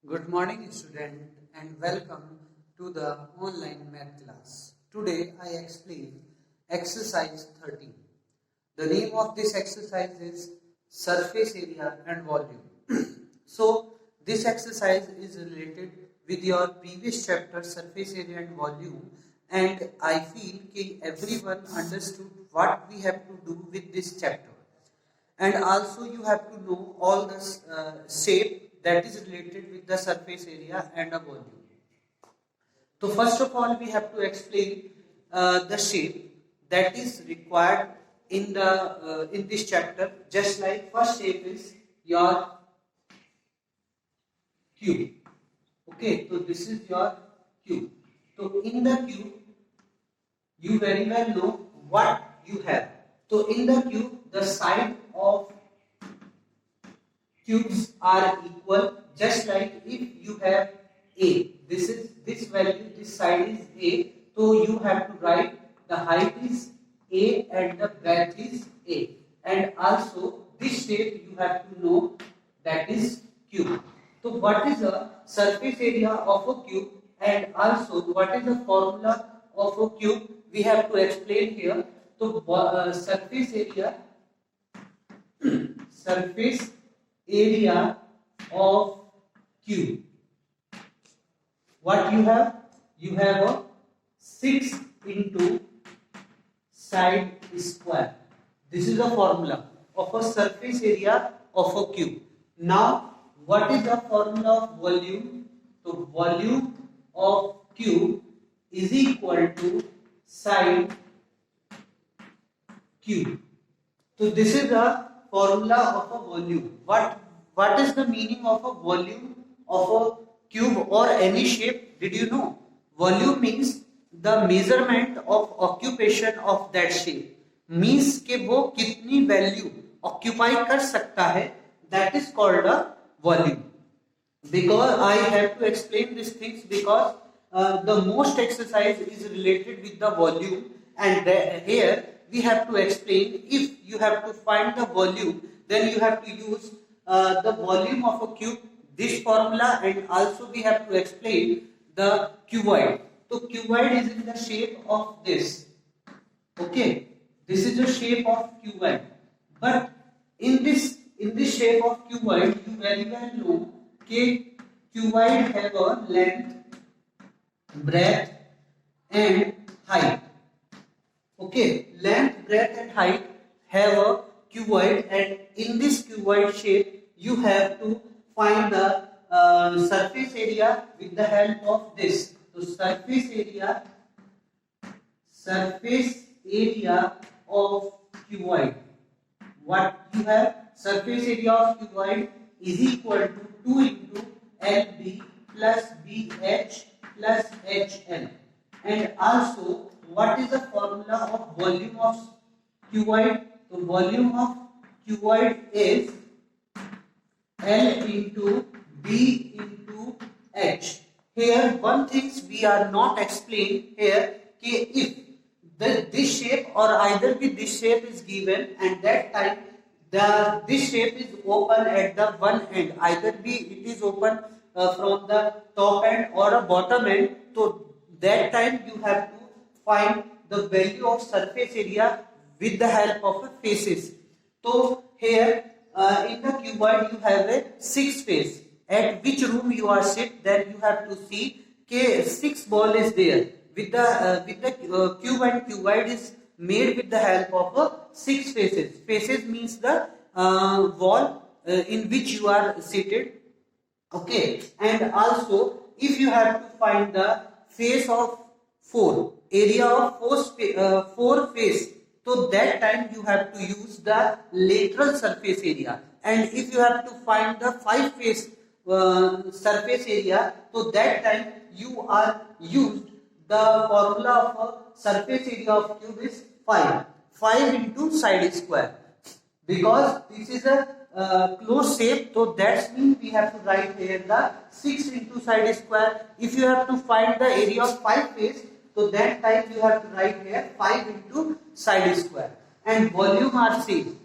Good morning, student, and welcome to the online math class. Today I explain exercise 13. The name of this exercise is surface area and volume. So this exercise is related with your previous chapter surface area and volume, and I feel that everyone understood what we have to do with this chapter, and also you have to know all the shape that is related with the surface area and a volume. So first of all we have to explain the shape that is required in this chapter. Just like first shape is your cube. Okay, so this is your cube. So in the cube you very well know what you have. So in the cube the side of cubes are equal, just like if you have a, this value, this side is a, so you have to write the height is a and the breadth is a, and also this shape you have to know, that is cube. So what is the surface area of a cube, and also what is the formula of a cube, we have to explain here. So surface area surface area of cube, what you have? You have a 6 into side square. This is the formula of a surface area of a cube. Now what is the formula of volume? So volume of cube is equal to side cube. So this is the formula of a volume. What is the meaning of a volume of a cube or any shape? Did you know? Volume means the measurement of occupation of that shape. Means कि वो कितनी value occupy कर सकता है. That is called a volume. Because I have to explain these things because the most exercise is related with the volume, and here we have to explain. If you have to find the volume, then you have to use the volume of a cube, this formula, and also we have to explain the cuboid. So cuboid is in the shape of this. Okay, this is the shape of cuboid. But in this shape of cuboid, you very well know that cuboid have a length, breadth, and height. Okay, length, breadth, and height have a cuboid, and in this cuboid shape you have to find the surface area with the help of this. So surface area of cuboid, what you have? Surface area of cuboid is equal to 2 into LB plus BH plus HL. And also, what is the formula of volume of cuboid? So volume of cuboid is L into B into H. Here one things we are not explained here, if this shape or either be this shape is given, and that time this shape is open at the one end, either be it is open from the top end or a bottom end. So that time you have to find the value of surface area with the help of faces. So here in the cuboid you have a 6 face. At which room you are sit, then you have to see that 6 ball is there. With the cube and cuboid is made with the help of 6 faces. Faces means the wall in which you are seated. Okay, and also if you have to find the face of 4, area of 4 face, so that time you have to use the lateral surface area. And if you have to find the 5 face surface area, so that time you are used the formula of surface area of cube is 5 into side square, because this is a closed shape. So that means we have to write here the 6 into side square. If you have to find the area of 5 face, so that time you have to write here 5 into side square. And volume are same.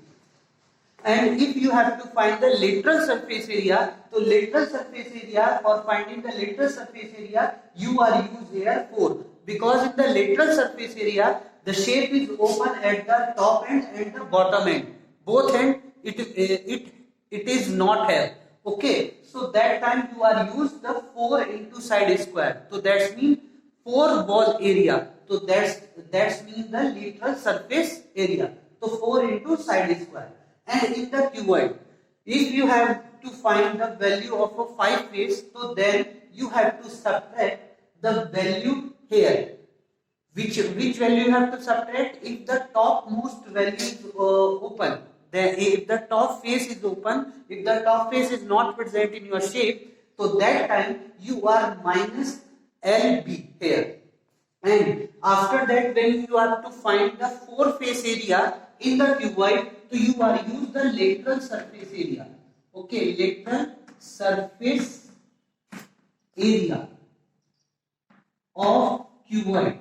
And if you have to find the lateral surface area, so lateral surface area, for finding the lateral surface area, you are used here 4. Because in the lateral surface area, the shape is open at the top end and the bottom end. Both end, it is not here. Okay, so that time you are used the 4 into side square. So that's mean 4 wall area. So that's mean the lateral surface area. So 4 into side square. And in the cuboid, if you have to find the value of a 5 face, so then you have to subtract the value here. Which value you have to subtract? If the topmost value is open, then if the top face is open, if the top face is not present in your shape, so that time you are minus LB here. And after that, when you have to find the 4 face area in the cuboid, so you are use the lateral surface area. Okay, lateral surface area of cuboid.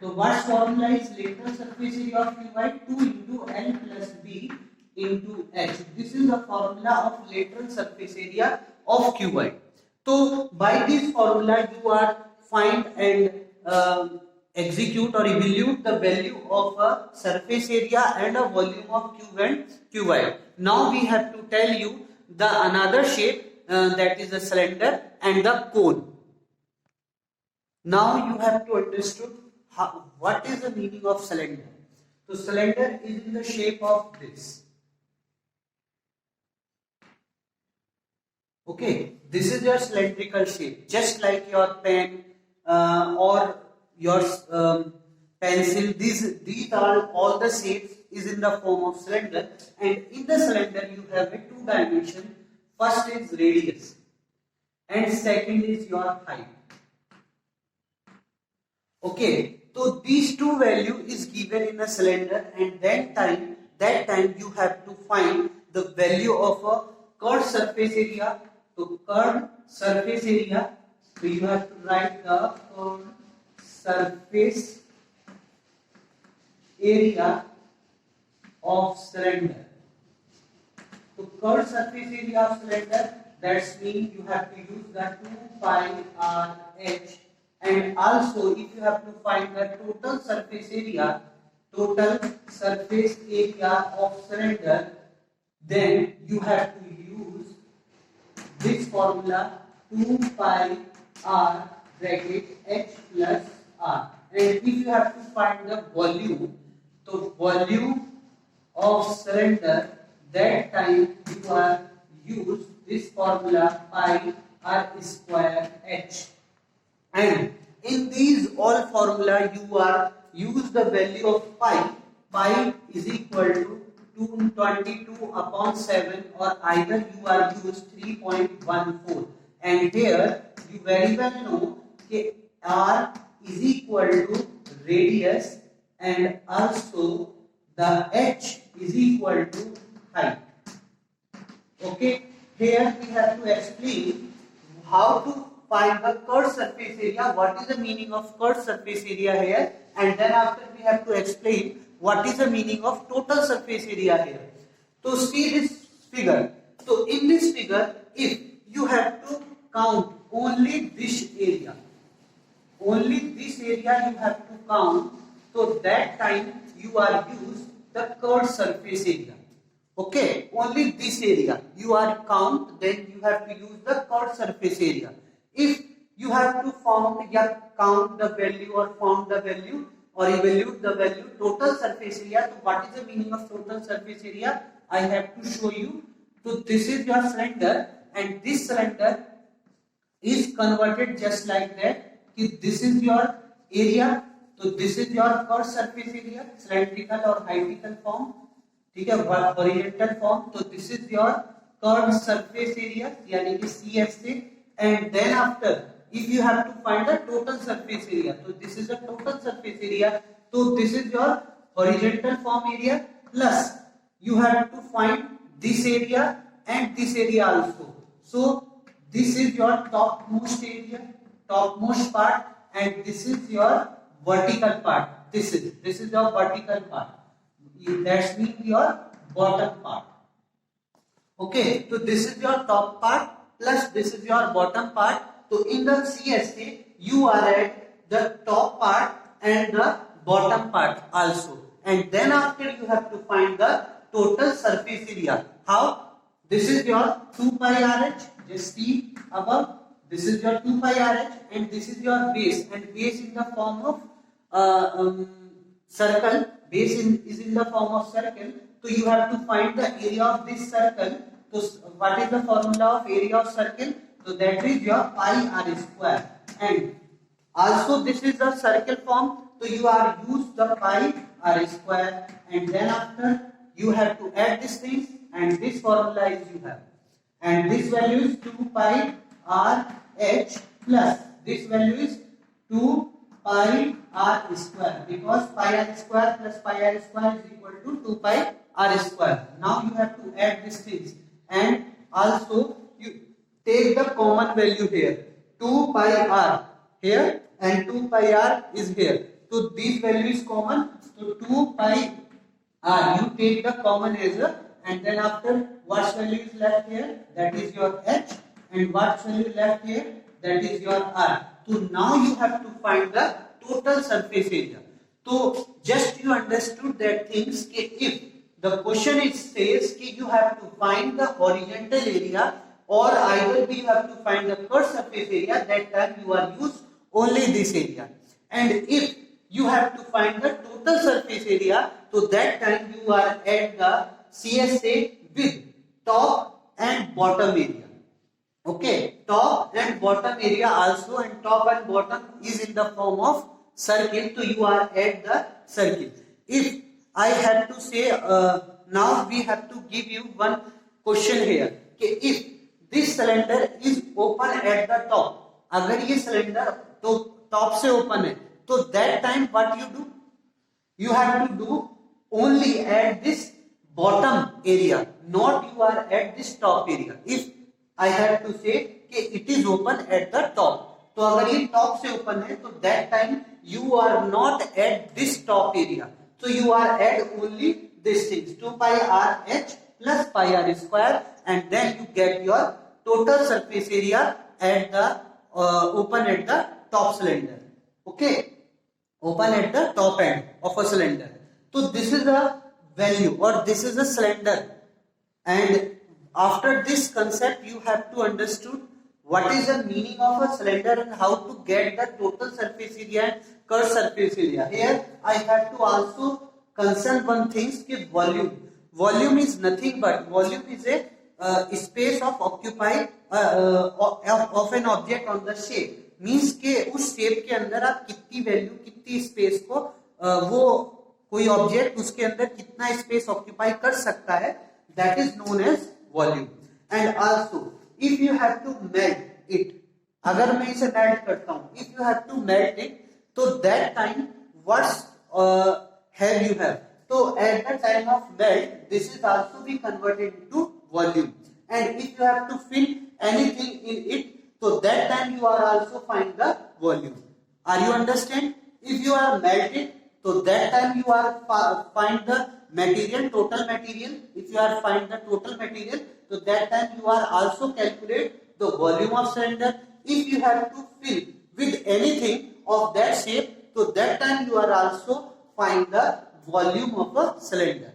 So what formula is lateral surface area of cuboid? 2 into L plus B into H. This is the formula of lateral surface area of cuboid. So by this formula you are find and execute or evaluate the value of a surface area and a volume of cuboid. Now we have to tell you the another shape that is a cylinder and the cone. Now you have to understand what is the meaning of cylinder. So cylinder is in the shape of this. Okay, this is your cylindrical shape, just like your pen or your pencil. These are all the shapes is in the form of cylinder, and in the cylinder you have a 2 dimension. First is radius and second is your height. Okay, so these 2 value is given in a cylinder, and that time you have to find the value of a curved surface area. So curved surface area, so you have to write the curved surface area of cylinder. So curved surface area of cylinder, that means you have to use the 2 pi r h. And also if you have to find the total surface area of cylinder, then you have to use this formula 2 pi r bracket h plus r. And if you have to find the volume, so volume of cylinder, that time you are use this formula pi r square h. And in these all formula you are use the value of pi. Pi is equal to 222 upon 7, or either you are use 3.14. And here you very well know that r is equal to radius and also the h is equal to height. Okay, here we have to explain how to find the curved surface area. What is the meaning of curved surface area here? And then after we have to explain what is the meaning of total surface area here. So see this figure. So in this figure, if you have to count only this area you have to count, so that time you are use the curved surface area. Okay, only this area you are count, then you have to use the curved surface area. If you have to count the value or found the value or evaluate the value total surface area, so what is the meaning of total surface area? I have to show you. So this is your cylinder, and this cylinder is converted just like that. This is your area, so this is your curved surface area, cylindrical or helical form, horizontal form. So this is your curved surface area, यानी कि CSA. And then after, if you have to find the total surface area, so this is the total surface area. So this is your horizontal form area, plus you have to find this area and this area also. So this is your topmost area, topmost part, and this is your vertical part. This is your vertical part. That means your bottom part. Okay, so this is your top part plus this is your bottom part. So in the CSA, you are at the top part and the bottom part also. And then after you have to find the total surface area. How? This is your 2 pi RH, just see above. This is your 2 pi RH and this is your base, and base in the form of circle. Base is in the form of circle. So you have to find the area of this circle. So what is the formula of area of circle? So that is your pi r square. And also this is the circle form. So you are use the pi r square, and then after you have to add these things, and this formula is you have. And this value is 2 pi r h plus this value is 2 pi r square, because pi r square plus pi r square is equal to 2 pi r square. Now you have to add these things, and also you take the common value here. 2 pi r here and 2 pi r is here. So this value is common. So 2 pi r you take the common answer, and then after what value is left here, that is your h, and what value left here, that is your r. So now you have to find the total surface area. So just you understood that things if the question is says you have to find the horizontal area or either you have to find the curved surface area, that time you are use only this area. And if you have to find the total surface area, so that time you are at the CSA with top and bottom area. Okay, top and bottom area also, and top and bottom is in the form of circle, so you are at the circle. If I have to say, now we have to give you one question here. Okay, if this cylinder is open at the top, अगर ये cylinder तो top से open है, तो that time what you do? You have to do only at this bottom area, not you are at this top area. If I have to say कि it is open at the top, तो अगर ये top से open है, तो that time you are not at this top area. So you are at only this things, 2 pi r h plus pi r square, and then you get your total surface area at the open at the top cylinder. Okay, open at the top end of a cylinder. So this is a value, or this is a cylinder, and after this concept you have to understood what is the meaning of a cylinder and how to get the total surface area and curved surface area. Here I have to also concern one thing, कि volume. Volume is nothing but volume is a space of occupy of an object on the shape. Means के उस shape के अंदर आप कितनी value, कितनी space को वो कोई ऑब्जेक्ट उसके अंदर कितना स्पेस ऑक्यूपाई कर सकता है, that is known as volume. And also if you have to melt it, अगर मैं इसे मेल्ट करता हूं, if you have to melt it, तो that time what's have you have, तो at the time of melt this is also be converted into volume. And if you have to fill anything in it, so that time you are also find the volume. Are you understand? If you are melted, so that time you are find the material, total material. If you are find the total material, so that time you are also calculate the volume of cylinder. If you have to fill with anything of that shape, so that time you are also find the volume of a cylinder.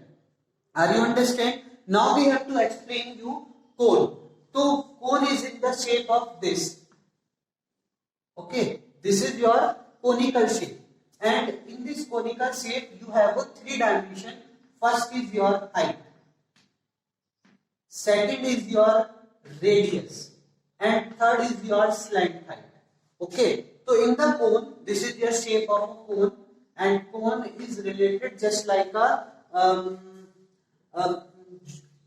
Are you understand? Now we have to explain you cone. So cone is in the shape of this. Okay, this is your conical shape, and in this conical shape you have a 3 dimension. First is your height, second is your radius, and third is your slant height. Okay, so in the cone, this is your shape of a cone, and cone is related just like a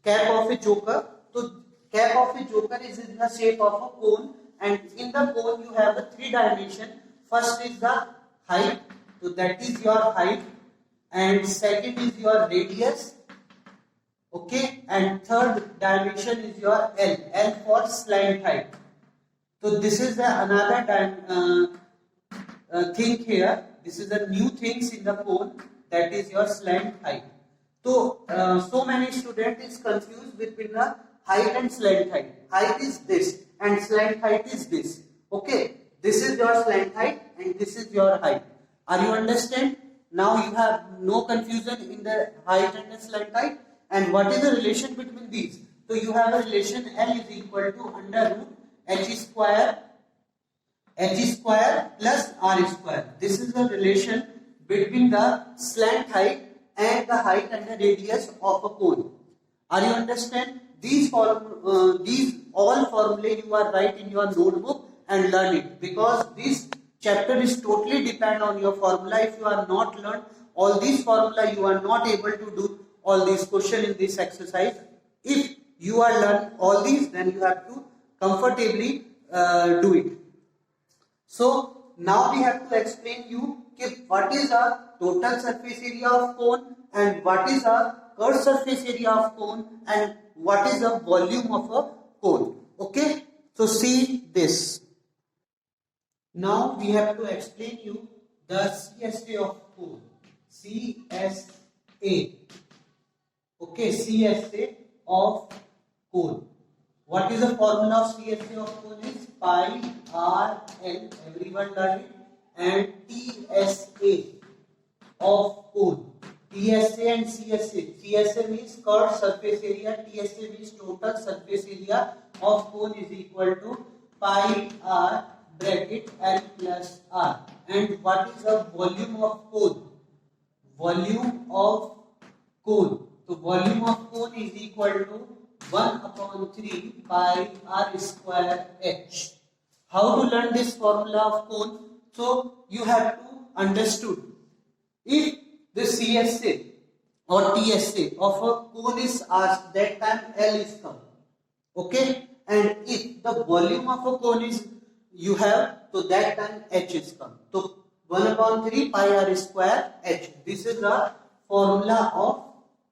cap of a joker. So cap of a joker is in the shape of a cone, and in the cone you have a 3 dimension. First is the height, so that is your height, and second is your radius. Okay, and third dimension is your L for slant height. So this is another thing here. This is a new things in the cone, that is your slant height. So, so many students is confused between the height and slant height. Height is this and slant height is this. Okay, this is your slant height and this is your height. Are you understand? Now you have no confusion in the height and the slant height. And what is the relation between these? So you have a relation L is equal to under root h square plus r square. This is the relation between the slant height and the height and the radius of a cone. Are you understand? These all formulae you are write in your notebook and learn it, because this chapter is totally depend on your formula. If you are not learned all these formula, you are not able to do all these question in this exercise. If you are learn all these, then you have to comfortably do it. So now we have to explain you what is a total surface area of cone and what is a curved surface area of cone and what is the volume of a cone. Okay, so see this. Now we have to explain you the CSA of cone. CSA. Okay, CSA of cone. What is the formula of CSA of cone? Is pi r l. Everyone learn it. And TSA of cone. TSA and CSA. CSA means curved surface area. TSA means total surface area of cone is equal to pi r bracket l plus r. And what is the volume of cone? Volume of cone. So volume of cone is equal to 1 upon 3 pi r square h. How to learn this formula of cone? So you have to understood, if the CSA or TSA of a cone is asked, that time L is come. Okay, and if the volume of a cone is you have, so that time H is come. So 1 upon 3 pi r square h. This is the formula of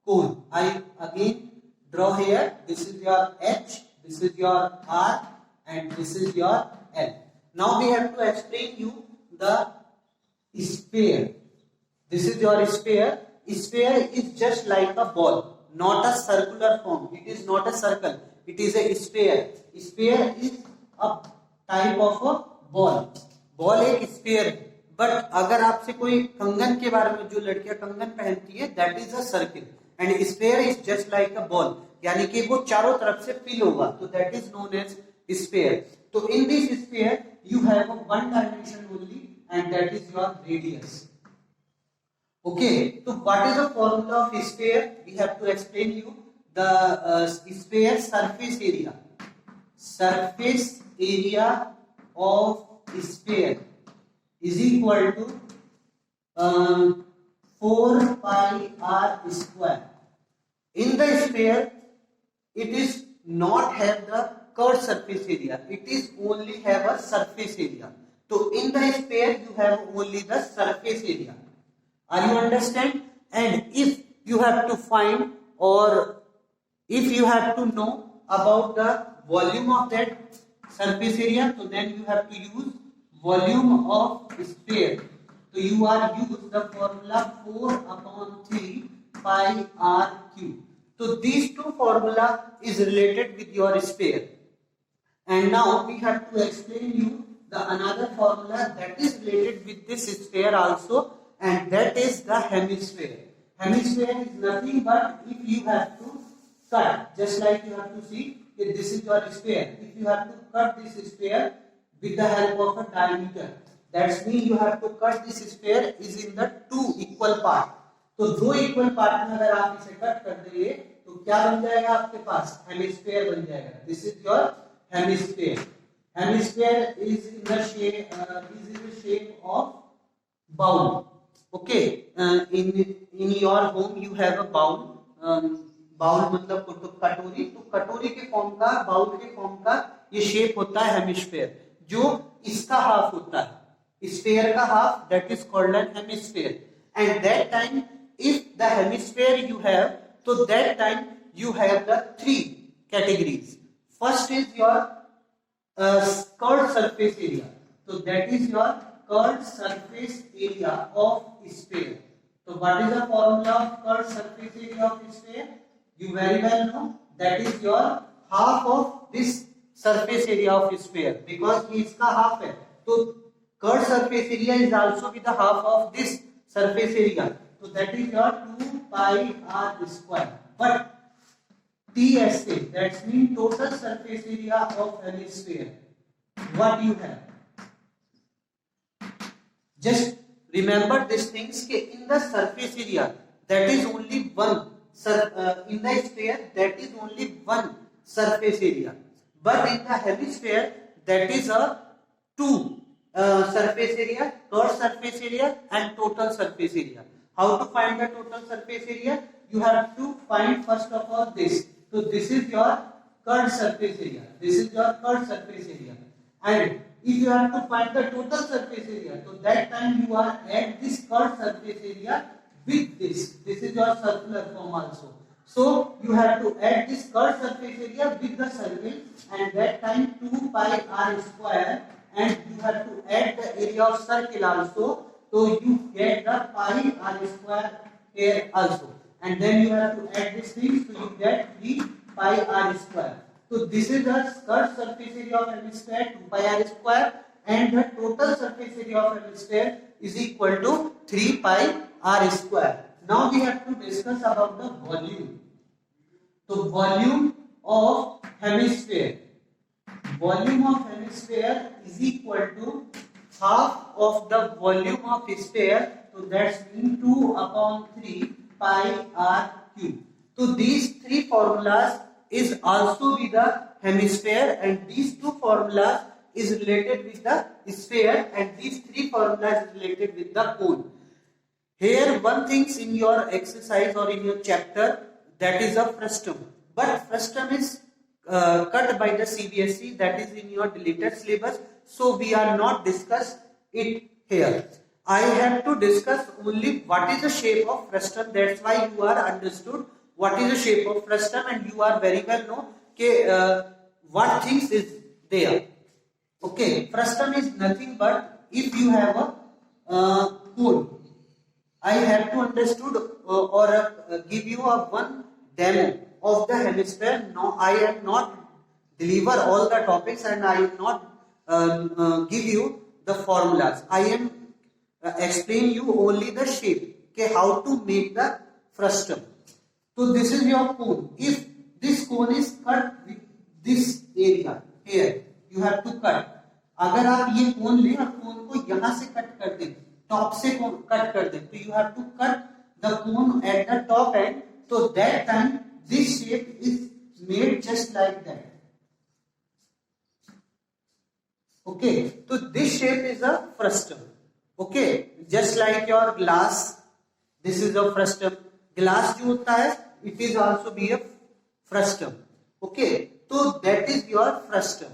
cone. I again draw here. This is your H, this is your R, and this is your L. Now we have to explain you the sphere. This is your sphere. Sphere is just like a ball, not a circular form. It is not a circle. It is a sphere. Sphere is a type of a ball. Ball एक sphere है. But अगर आपसे कोई कंगन के बारे में, जो लड़कियां कंगन पहनती है, that is a circle. And sphere is just like a ball, यानी कि वो चारों तरफ से फिल होगा, तो that is known as sphere. तो in this sphere you have one dimension only and that is your radius. Okay, so what is the formula of sphere? We have to explain you the sphere surface area. Surface area of sphere is equal to 4 pi r square. In the sphere, it is not have the curved surface area. It is only have a surface area. So in the sphere, you have only the surface area. Are you understand? And if you have to find, or if you have to know about the volume of that surface area, so then you have to use volume of sphere. So you are use the formula 4 upon 3 pi r cube. So these two formula is related with your sphere. And now we have to explain you the another formula that is related with this sphere also. And that is the hemisphere. Hemisphere is nothing but if you have to cut, just like you have to see if this is your sphere. If you have to cut this sphere with the help of a diameter, that means you have to cut this sphere is in the two equal part. तो दो equal part में अगर आप इसे cut कर देंगे तो क्या बन जाएगा आपके पास? हेमिस्फीयर बन जाएगा. This is your hemisphere. Hemisphere is in the shape of bowl. Okay, in your home you have a bowl. Bowl मतलब कटोरी. तो कटोरी के फॉर्म का, बाउल के फॉर्म का ये शेप होता है हेमिस्फीयर. जो इसका हाफ होता है, स्फीयर का half, that is called an hemisphere. And that time if the hemisphere you have, तो that time you have the three categories. First is your curved surface area. So that is your curved surface area of sphere. So what is the formula of curved surface area of sphere? You very well know that is your half of this surface area of sphere because इसका half है. So curved surface area is also with the half of this surface area. So that is your 2 pi r square. But TSA, that means total surface area of hemisphere. What you have? Just remember these things. In the surface area, that is only one. In the sphere, that is only one surface area. But in the hemisphere, that is a two surface area, curved surface area, and total surface area. How to find the total surface area? You have to find first of all this. So this is your curved surface area. This is your curved surface area. And if you have to find the total surface area, so that time you are at this curved surface area with this. This is your circular form also. So you have to add this curved surface area with the circle, and that time 2 pi r square, and you have to add the area of circle also. So you get the pi r square here also. And then you have to add this thing, so you get 3 pi r square. So this is the curved surface area of hemisphere 2 pi r square, and the total surface area of hemisphere is equal to 3 pi r square. Now we have to discuss about the volume. So volume of hemisphere. Volume of hemisphere is equal to half of the volume of sphere. So that's mean 2 upon 3 pi r cube. So these three formulas is also with the hemisphere, and these two formulas is related with the sphere, and these three formulas is related with the cone. Here one things in your exercise or in your chapter, that is a frustum, but frustum is cut by the CBSE, that is in your deleted syllabus, so we are not discuss it here. I have to discuss only what is the shape of frustum. That's why you are understood what is the shape of frustum, and you are very well know what things is there. Okay, frustum is nothing but if you have a cone. I have to understood or give you a one demo of the hemisphere. No, I am not deliver all the topics, and I am not give you the formulas. I am explain you only the shape. Okay, how to make the frustum. So this is your cone. If this cone is cut with this area here, you have to cut. अगर आप ये कोन ले और कोन को यहाँ से cut कर दें, टॉप से कट कर दें, तो you have to cut the cone at the top end. So that time this shape is made just like that. Okay, so this shape is a frustum. Okay, just like your glass, this is a frustum. Glass जो होता है, it is also be a frustum. Okay, so that is your frustum.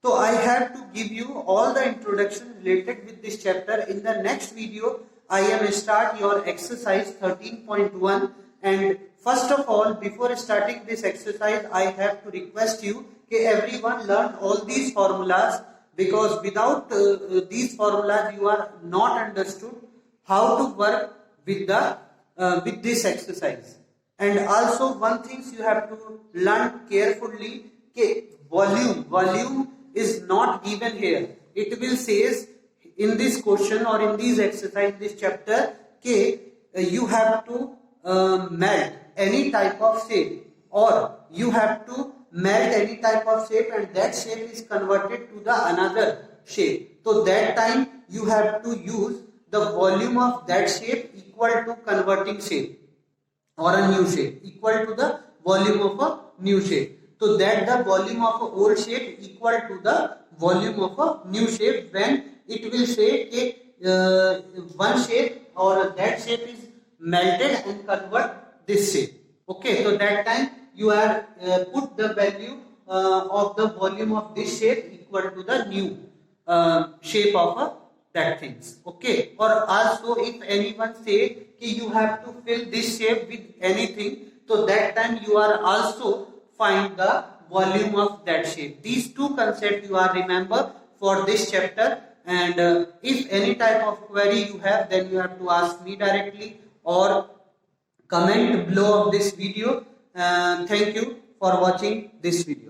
So I have to give you all the introduction related with this chapter. In the next video, I am start your exercise 13.1, and first of all, before starting this exercise, I have to request you that everyone learn all these formulas, because without these formulas, you are not understood how to work with the with this exercise. And also one thing you have to learn carefully, volume is not given here. It will says in this question or in this exercise, this chapter, you have to melt any type of shape, or you have to melt any type of shape, and that shape is converted to the another shape. So that time you have to use the volume of that shape equal to converting shape or a new shape, equal to the volume of a new shape. So that the volume of a old shape equal to the volume of a new shape, when it will say one shape or that shape is melted and convert this shape. Okay, so that time you are put the value of the volume of this shape equal to the new shape of that things. Okay, or also if anyone say you have to fill this shape with anything, so that time you are also find the volume of that shape. These two concepts you are remember for this chapter, and if any type of query you have, then you have to ask me directly, or comment below of this video. Thank you for watching this video.